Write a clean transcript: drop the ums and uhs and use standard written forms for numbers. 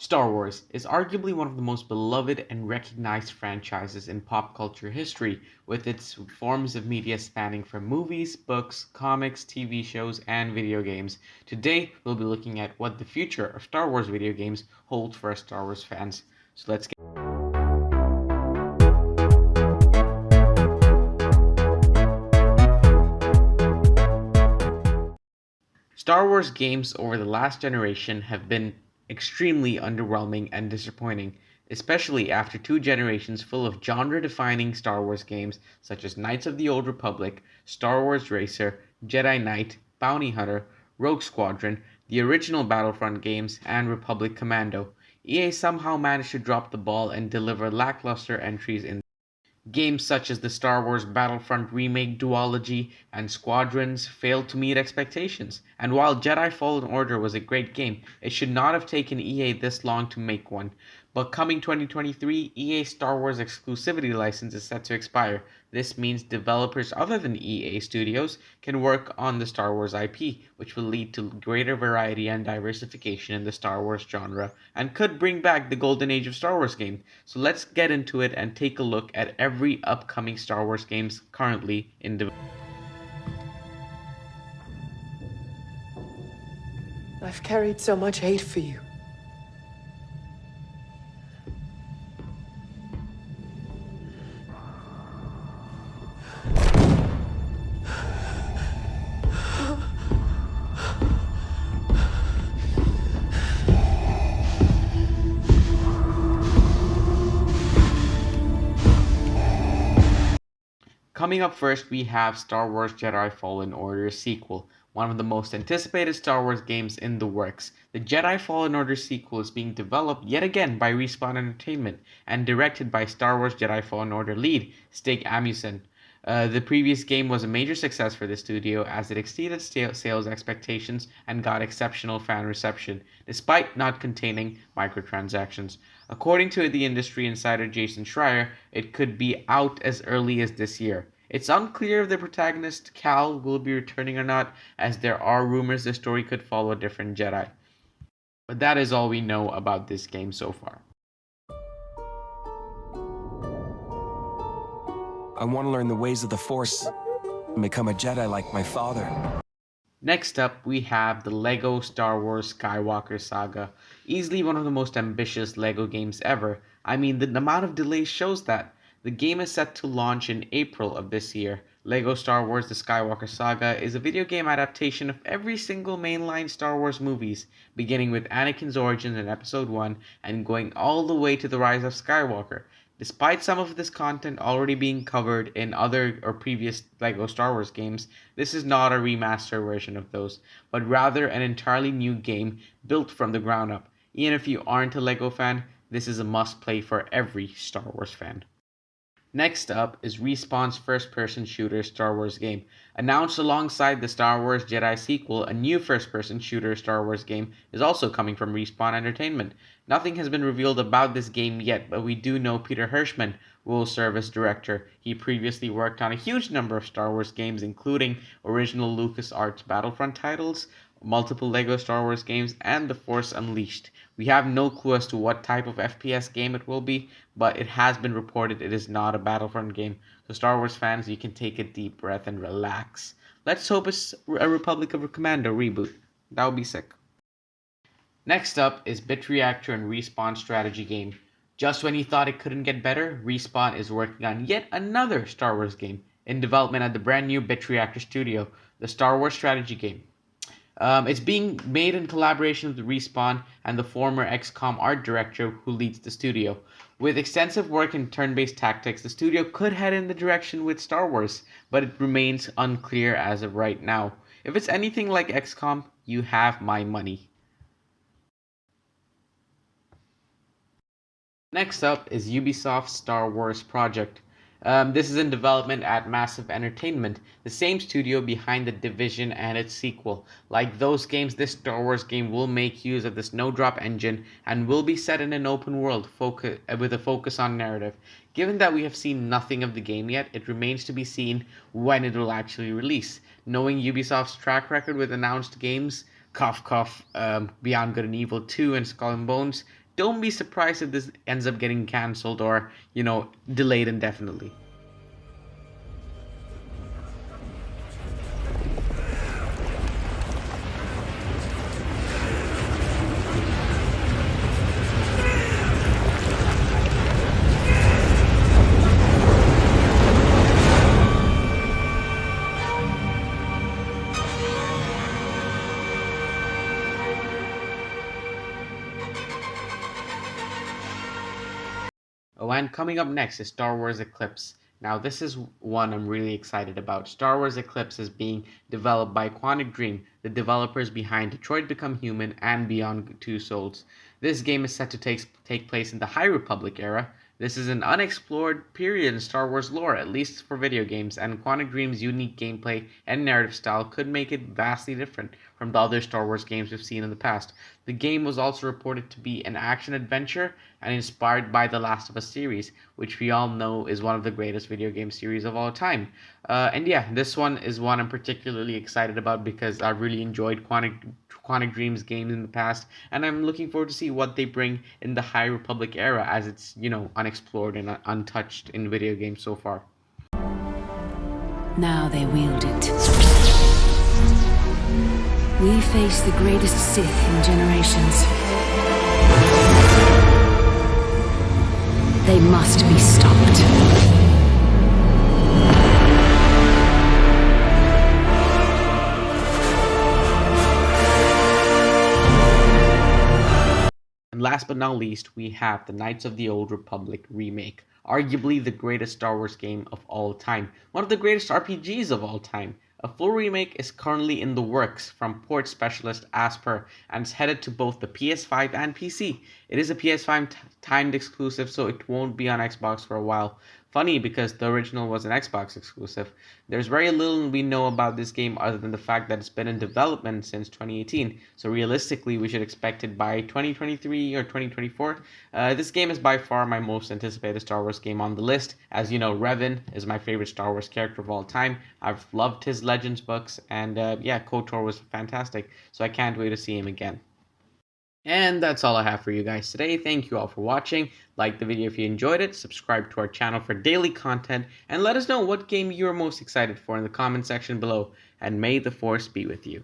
Star Wars is arguably one of the most beloved and recognized franchises in pop culture history, with its forms of media spanning from movies, books, comics, TV shows, and video games. Today, we'll be looking at what the future of Star Wars video games holds for us Star Wars fans. So let's get Star Wars games over the last generation have been extremely underwhelming and disappointing, especially after two generations full of genre defining Star Wars games such as Knights of the Old Republic, Star Wars Racer, Jedi Knight, Bounty Hunter, Rogue Squadron, the original Battlefront games, and Republic Commando. EA somehow managed to drop the ball and deliver lackluster entries in games such as the Star Wars Battlefront remake duology and Squadrons failed to meet expectations, and while Jedi Fallen Order was a great game, it should not have taken EA this long to make one. But coming 2023, EA's Star Wars exclusivity license is set to expire. This means developers other than EA Studios can work on the Star Wars IP, which will lead to greater variety and diversification in the Star Wars genre and could bring back the golden age of Star Wars games. So let's get into it and take a look at every upcoming Star Wars games currently in development. I've carried so much hate for you. Coming up first, we have Star Wars Jedi Fallen Order sequel, one of the most anticipated Star Wars games in the works. The Jedi Fallen Order sequel is being developed yet again by Respawn Entertainment and directed by Star Wars Jedi Fallen Order lead Stig Asmussen. The previous game was a major success for the studio as it exceeded sales expectations and got exceptional fan reception, despite not containing microtransactions. According to the industry insider Jason Schreier, it could be out as early as this year. It's unclear if the protagonist Cal will be returning or not, as there are rumors the story could follow a different Jedi. But that is all we know about this game so far. I want to learn the ways of the Force and become a Jedi like my father. Next up, we have the LEGO Star Wars Skywalker Saga, easily one of the most ambitious LEGO games ever. I mean, the amount of delays shows that. The game is set to launch in April of this year. LEGO Star Wars The Skywalker Saga is a video game adaptation of every single mainline Star Wars movies, beginning with Anakin's origins in Episode 1 and going all the way to the Rise of Skywalker. Despite some of this content already being covered in other or previous LEGO Star Wars games, this is not a remaster version of those, but rather an entirely new game built from the ground up. Even if you aren't a LEGO fan, this is a must play for every Star Wars fan. Next up is Respawn's first-person shooter Star Wars game. Announced alongside the Star Wars Jedi sequel, a new first-person shooter Star Wars game is also coming from Respawn Entertainment. Nothing has been revealed about this game yet, but we do know Peter Hirschman will serve as director. He previously worked on a huge number of Star Wars games, including original LucasArts Battlefront titles, multiple LEGO Star Wars games, and The Force Unleashed. We have no clue as to what type of FPS game it will be, but it has been reported it is not a Battlefront game. So Star Wars fans, you can take a deep breath and relax. Let's hope it's a Republic of Commando reboot. That would be sick. Next up is Bit Reactor and Respawn strategy game. Just when you thought it couldn't get better, Respawn is working on yet another Star Wars game in development at the brand new Bit Reactor studio, the Star Wars strategy game. It's being made in collaboration with Respawn and the former XCOM art director who leads the studio. With extensive work in turn-based tactics, the studio could head in the direction with Star Wars, but it remains unclear as of right now. If it's anything like XCOM, you have my money. Next up is Ubisoft's Star Wars project. This is in development at Massive Entertainment, the same studio behind The Division and its sequel. Like those games, this Star Wars game will make use of the Snowdrop engine and will be set in an open world with a focus on narrative. Given that we have seen nothing of the game yet, it remains to be seen when it will actually release. Knowing Ubisoft's track record with announced games, Beyond Good and Evil 2 and Skull and Bones, don't be surprised if this ends up getting cancelled or, delayed indefinitely. Oh, and coming up next is Star Wars Eclipse. Now, this is one I'm really excited about. Star Wars Eclipse is being developed by Quantic Dream, the developers behind Detroit Become Human and Beyond Two Souls. This game is set to take place in the High Republic era. This is an unexplored period in Star Wars lore, at least for video games, and Quantic Dream's unique gameplay and narrative style could make it vastly different from the other Star Wars games we've seen in the past. The game was also reported to be an action adventure and inspired by the Last of Us series, which we all know is one of the greatest video game series of all time. And yeah, this one is one I'm particularly excited about because I really enjoyed Quantic Dream's games in the past, and I'm looking forward to see what they bring in the High Republic era, as it's unexplored and untouched in video games so far. Now they wield it. We face the greatest Sith in generations. They must be stopped. And last but not least, we have the Knights of the Old Republic remake, arguably the greatest Star Wars game of all time, one of the greatest RPGs of all time. A full remake is currently in the works from port specialist Asper and is headed to both the PS5 and PC. It is a PS5 timed exclusive, so it won't be on Xbox for a while. Funny because the original was an Xbox exclusive. There's very little we know about this game other than the fact that it's been in development since 2018, so realistically we should expect it by 2023 or 2024. This game is by far my most anticipated Star Wars game on the list. As you know, Revan is my favorite Star Wars character of all time. I've loved his Legends books, and yeah, KOTOR was fantastic, so I can't wait to see him again. And that's all I have for you guys today. Thank you all for watching. Like the video if you enjoyed it, subscribe to our channel for daily content, and let us know what game you're most excited for in the comment section below. And may the Force be with you.